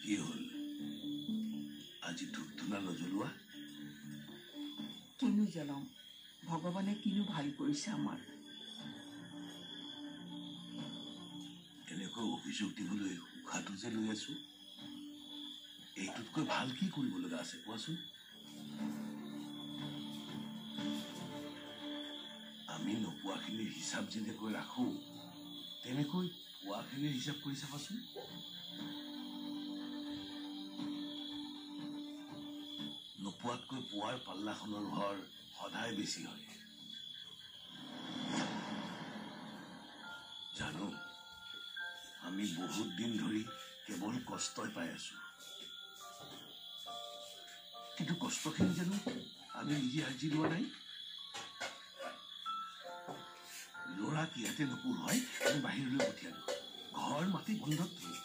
কি হল আজি ধূপ-ধূনা নজ্বলোৱা কিনো জ্বলাম ভগৱানে কিনো ভাল কৰিছে আমাৰ এনেকৈ অভিযোগ দিবলৈ উশাহটো যে লৈ আছো এইটোতকৈ ভাল কি কৰিব লগা আছে কোৱাচোন আমি নোপোৱাখিনিৰ হিচাপ যেনেকৈ ৰাখো তেনেকৈ পোৱাখিনিৰ হিচাপ কৰি চাবাচোন নোপোৱাতকৈ পোৱাৰ পাল্লাখনৰ ভৰ সদায় বেছি হয় জানো আমি বহুত দিন ধৰি কেৱল কষ্টই পাই আছো কিন্তু কষ্টখিনি জানো আমি নিজে আজি লোৱা নাই ল'ৰাক ইয়াতে নপঢ়ুৱাই আমি বাহিৰলৈ পঠিয়ালো ঘৰ মাটি বন্ধত থৈ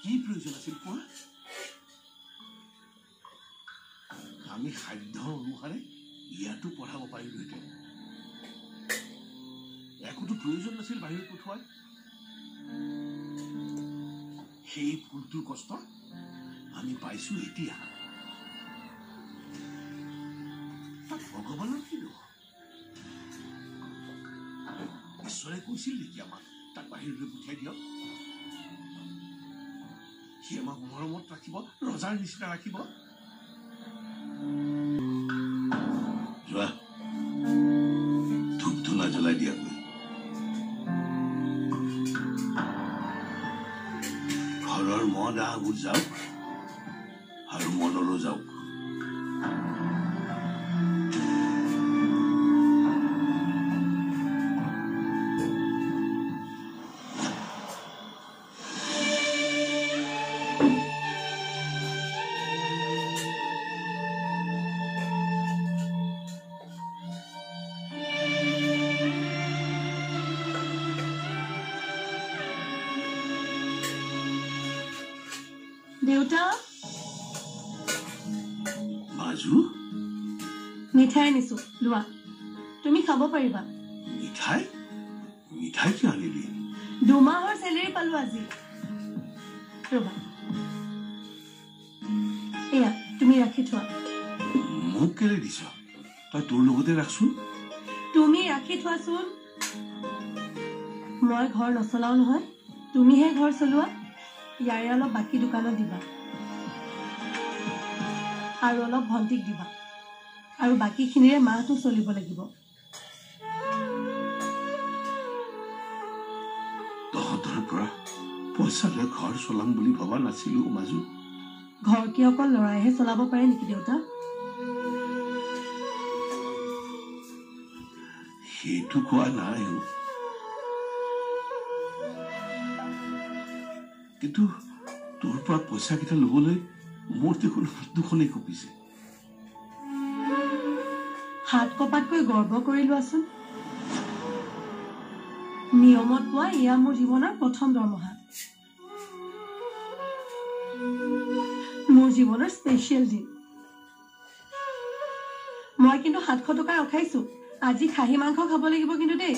কি প্ৰয়োজন আছিল কোৱা আমি সাধ্য অনুসাৰে ইয়াতো পঢ়াব পাৰিলোহেঁতেন একোতো প্ৰয়োজন নাছিল বাহিৰত পঠোৱাৰ সেই ফুলটোৰ কষ্ট আমি পাইছো এতিয়া ভগৱানৰ কি দোষ ঈশ্বৰে কৈছিল নেকি আমাক তাক বাহিৰলৈ পঠিয়াই দিয়ক সি আমাক মৰমত ৰাখিব ৰজাৰ নিচিনা ৰাখিব যোৱা ধূপ-ধূনা জ্বলাই দিয়াগৈ ঘৰৰ মদ আহবোৰ যাওক আৰু মনৰো যাওক দেউতা মাজু মিঠাই আনিছো লোৱা তুমি খাব পাৰিবা মিঠাই মিঠাই কি আনিলি 2 মাহৰ চেলেৰি পালো আজি ৰবা এয়া তুমি ৰাখি থোৱা মোক কেলে দিছ তই তোৰ লগতে ৰাখচোন তুমি ৰাখি থোৱাচোন মই ঘৰ নচলাও নহয় তুমিহে ঘৰ চলোৱা ইয়াৰে অলপ বাকী দোকানত দিবা আৰু অলপ ভণ্টিক দিবা আৰু বাকীখিনিৰে মাহটো চলিব লাগিব তহঁতৰ পৰা পইচা লৈ ঘৰ চলাম বুলি ভবা নাছিলো মাজু ঘৰ কি অকল লৰাইহে চলাব পাৰে নেকি দেউতা সেইটো কোৱা নাই কিন্তু তোৰ পৰা পইচা কেইটা লবলৈ মোৰ দেখোন দুখনেই কঁপিছে হাত কপাতকৈ গৰ্ব কৰি লোৱাচোন নিয়মত পোৱা এয়া মোৰ জীৱনৰ প্ৰথম দৰমহা মোৰ জীৱনৰ স্পেচিয়েল দিন মই কিন্তু 700 টকা ৰখাইছো আজি খাহী মাংস খাব লাগিব কিন্তু দেই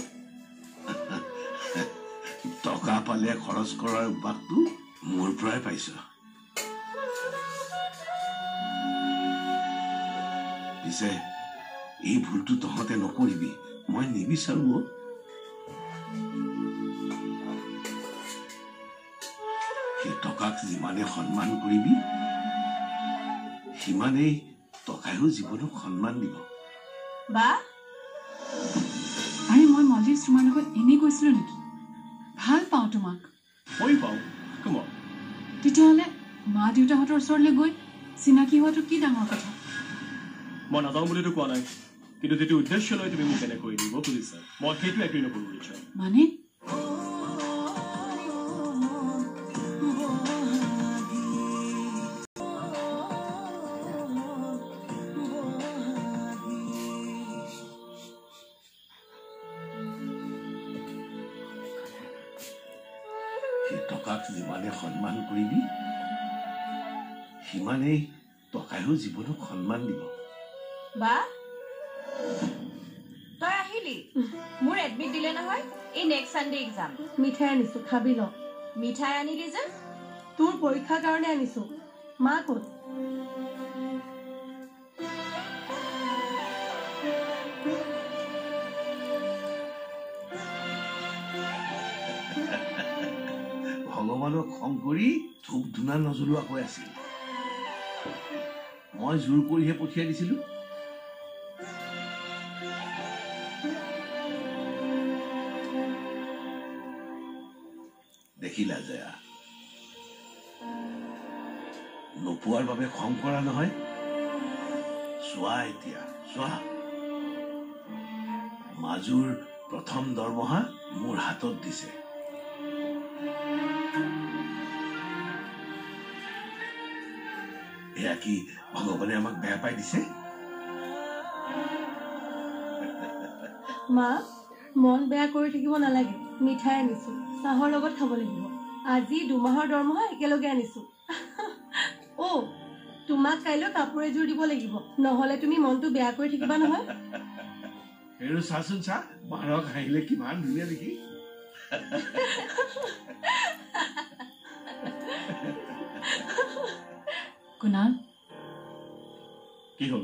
টকা পালে খৰচ কৰাৰ অভ্যাসটো মোৰ পৰাই পাইছ পিছে এই ভুলটো তহঁতে নকৰিবি মই নিবিচাৰো সেই টকাক যিমানে সন্মান কৰিবি সিমানেই টকায়ো জীৱনক সন্মান দিব বা আৰে মই মলজিৎ তোমাৰ লগত এনেই কৈছিলো নেকি ভাল পাওঁ তোমাক মই পাওঁ কমন তেতিয়াহ'লে মা দেউতাহঁতৰ ওচৰলৈ গৈ চিনাকি হোৱাটো কি ডাঙৰ কথা মই নাযাওঁ বুলিতো কোৱা নাই কিন্তু যিটো উদ্দেশ্য লৈ তুমি মোক এনেকৈ দিব খুজিছা মই সেইটো এগ্ৰী নকৰোঁ ৰিচা মানে টকাক যিমানে সন্মান কৰিবি সিমানেই টকায়ো জীৱনক সন্মান দিব বা তই আহি আহিলি মোৰ এডমিট দিলে নহয় এই নেক্সট সানডে এক্সাম মিঠাই আনিছো খাবি ল মিঠাই আনিলি যে তোৰ পৰীক্ষাৰ কাৰণে আনিছো মা ক'ত ভগৱানক খং কৰি ধূপ ধূনা নজ্বলোৱাকৈ আছিল মই জোৰ কৰিহে পঠিয়াই দিছিলো দেখিলা জয়া নোপোৱাৰ বাবে খং কৰা নহয় চোৱা এতিয়া চোৱা মাজুৰ প্ৰথম দৰমহা মোৰ হাতত দিছে এয়া কি ভগৱানে আমাক বেয়া পাই দিছে মা মন বেয়া কৰি থাকিব নালাগে মিঠাই আনিছো চাহৰ লগত খাব লাগিব আজি 2 মাহৰ দৰমহা একেলগে আনিছো অ তোমাক কাইলৈ কাপোৰ এযোৰ দিব লাগিব নহলে তুমি মনটো বেয়া কৰি থাকিবা নহয় হেৰু চাচোন চা মাৰক আহিলে কিমান ধুনীয়া দেখি কুনাল কি হ'ল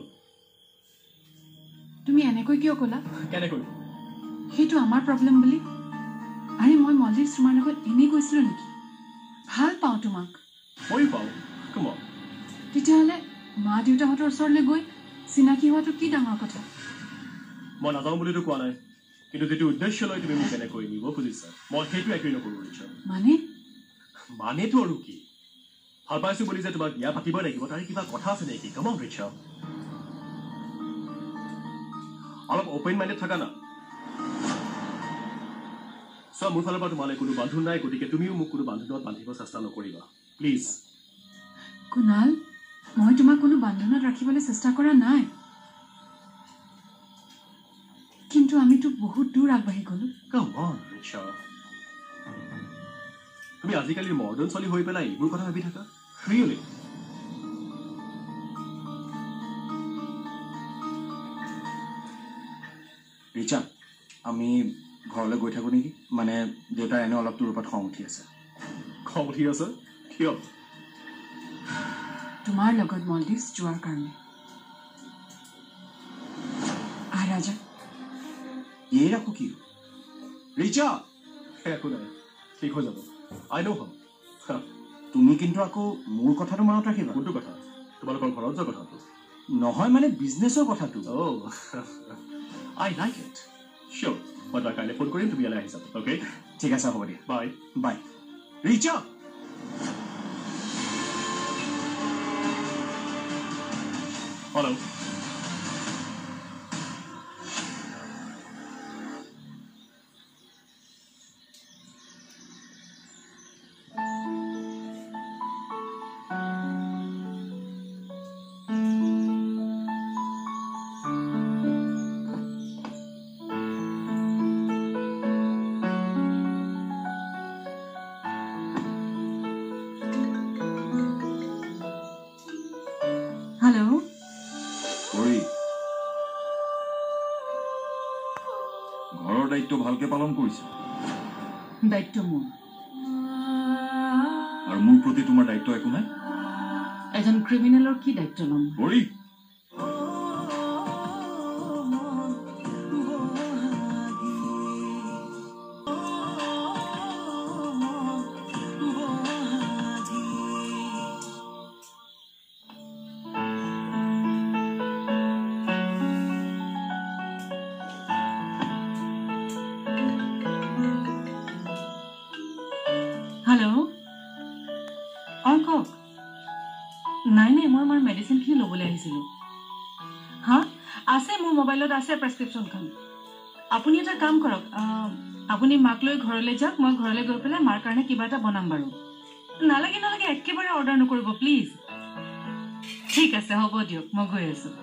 তুমি এনেকৈ কিয় ক'লা কেনেকৈ সেইটো আমাৰ প্ৰব্লেম বুলি আৰে মই মলদ্বীপ তোমাৰ লগত এনেই কৈছিলো নেকি ভাল পাওঁ তোমাক ময়ো পাওঁ কম তেতিয়াহ'লে মা দেউতাহঁতৰ ওচৰলৈ গৈ চিনাকি হোৱাটো কি ডাঙৰ কথা মই নাযাওঁ বুলিতো কোৱা নাই কিন্তু যিটো উদ্দেশ্য লৈ তুমি মোক এনেকৈ নিব খুজিছা মই সেইটো এগ্ৰী নকৰোঁ ৰিচা মানে মানেতো আৰু কি ভাল পাইছো বুলি যে তোমাক বিয়া পাতিবই লাগিব তাৰে কিবা কথা আছে নেকি কম ৰিচা অলপ অপেন মাইণ্ডেড থাকা না চোৱা মোৰ ফালৰ পৰা তোমালৈ কোনো বান্ধোন নাই গতিকে তুমিও মোক কোনো বান্ধোনত বান্ধিব চেষ্টা নকৰিবা প্লিজ কুনাল মই তোমাক কোনো বান্ধোনত ৰাখিবলৈ চেষ্টা কৰা নাই কিন্তু আমিতো বহুত দূৰ আগবাঢ়ি গ'লো Come on, Richa. তুমি আজিকালি মডাৰ্ণ ছোৱালী হৈ পেলাই এইবোৰ কথা ভাবি থাকা ৰিয়েলি ৰিচা আমি ঘৰলৈ গৈ থাকোঁ নেকি মানে দেউতাৰ এনে অলপ তোৰ ওপৰত খং উঠি আছে খং উঠি আছে কিয় তোমাৰ লগত মলদ্বীপ যোৱাৰ কাৰণে ৰাজা এই ৰাখো কি ৰিচা একো নাই ঠিক হৈ যাব আই ন' হম তুমি কিন্তু আকৌ মোৰ কথাটো মনত ৰাখিবা কোনটো কথা তোমালোকৰ ঘৰত যোৱা কথাটো নহয় মানে বিজনেছৰ কথাটো আই লাইক ইট চিয়'ৰ মই তোমাক কাইলৈ ফোন কৰিম তুমি ইয়ালৈ আহি যাবা অ'কে ঠিক আছে হ'ব দিয়া bye bye Richa hello' hello' কৰি ঘৰৰ দায়িত্ব ভালকে পালন কৰিছে দায়িত্ব মোৰ আৰু মোৰ প্ৰতি তোমাৰ দায়িত্ব একো নাই এজন ক্ৰিমিনেলৰ কি দায়িত্ব ল'ম কৰি হেল্ল' অঁ কওক নাই নাই মই আমাৰ মেডিচিনখিনি ল'বলৈ আহিছিলোঁ হা আছে মোৰ মোবাইলত আছে প্ৰেছক্ৰিপশ্যনখন আপুনি এটা কাম কৰক আপুনি মাক লৈ ঘৰলৈ যাওক মই ঘৰলৈ গৈ পেলাই মাৰ কাৰণে কিবা এটা বনাম বাৰু নালাগে নালাগে একেবাৰে অৰ্ডাৰ নকৰিব প্লিজ ঠিক আছে হ'ব দিয়ক মই গৈ আছোঁ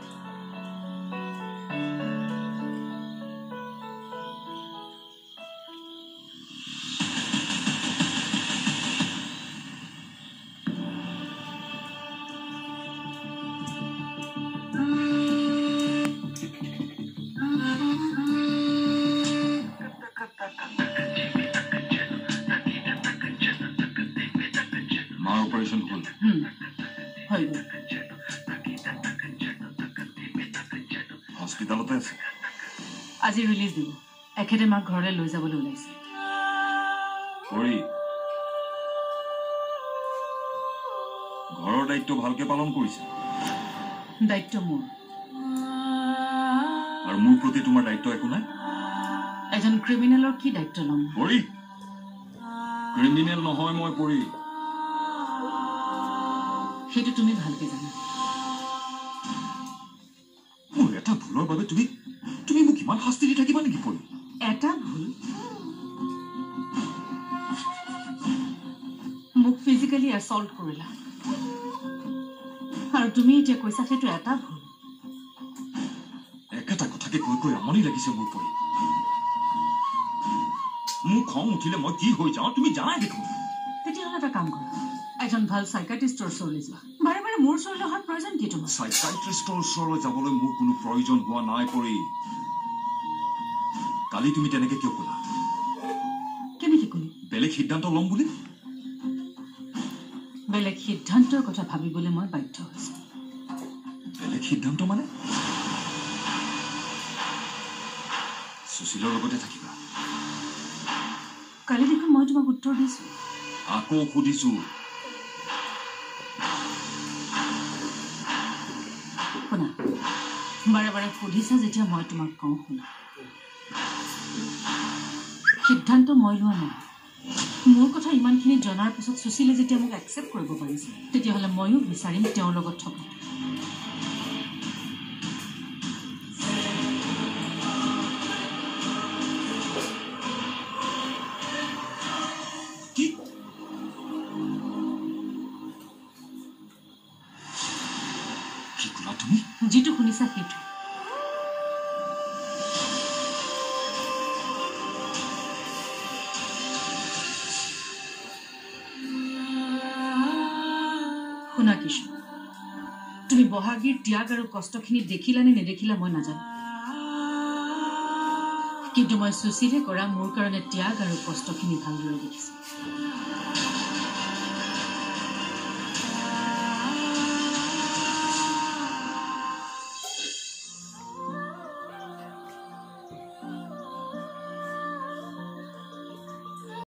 অপাৰেশ্যন হ'ল হৈ গ'ল হস্পিটেলতে আছে আজি ৰিলিজ দিব এখেতে মাক ঘৰলৈ লৈ যাবলৈ ওলাইছে পৰি ঘৰৰ দায়িত্ব ভালকে পালন কৰিছে দায়িত্ব মোৰ আৰু মোৰ প্ৰতি তোমাৰ দায়িত্ব একো নাই এজন ক্ৰিমিনেলৰ কি দায়িত্ব ল'ম পৰি ক্ৰিমিনেল নহয় মই পৰি সেইটো তুমি ভালকে জানা মোৰ এটা ভুলৰ বাবে তুমি মোক ইমান শাস্তি দি থাকিবা নেকি পৰি এটা ভুল মোক ফিজিকেলি এছল্ট কৰিলা আৰু তুমি এতিয়া কৈছা সেইটো এটা ভুল একেটা কথাকে কৈ কৈ আমনি লাগিছে মোৰ পৰি মোৰ খং উঠিলে মই কি হৈ যাওঁ তুমি জানাই দেখোন তেতিয়াহ'লে এটা কাম কৰা এজন ভাল চাইকাট্ৰিষ্টৰ ওচৰলৈ যোৱা বাৰে বাৰে মোৰ ওচৰলৈ অহাৰ প্ৰয়োজন কি তোমাৰ চাইকাট্ৰিষ্টৰ ওচৰলৈ যাবলৈ মোৰ কোনো প্ৰয়োজন হোৱা নাই পৰি কালি তুমি তেনেকে কিয় ক'লা কেনেকে ক'লি বেলেগ সিদ্ধান্ত ল'ম বুলি বেলেগ সিদ্ধান্তৰ কথা ভাবিবলৈ মই বাধ্য হৈছো বেলেগ সিদ্ধান্ত মানে সুশীলৰ লগতে থাকিবা কালি দেখোন মই তোমাক উত্তৰ দিছো আকৌ সুধিছো শুনা বাৰে বাৰে সুধিছা যেতিয়া মই তোমাক কওঁ শুনা সিদ্ধান্ত মই লোৱা নাই মোৰ কথা ইমানখিনি জনাৰ পিছত সুশীলে যেতিয়া মোক একচেপ্ট কৰিব পাৰিছে তেতিয়াহ'লে ময়ো বিচাৰিম তেওঁৰ লগত থকা কি ক'লা তুমি যিটো শুনিছা সেইটো শুনা কিশোৰ তুমি বহাগীৰ ত্যাগ আৰু কষ্টখিনি দেখিলা নে নেদেখিলা মই নাজানো কিন্তু মই সুশীলে কৰা মোৰ কাৰণে ত্যাগ আৰু কষ্টখিনি ভালদৰে দেখিছো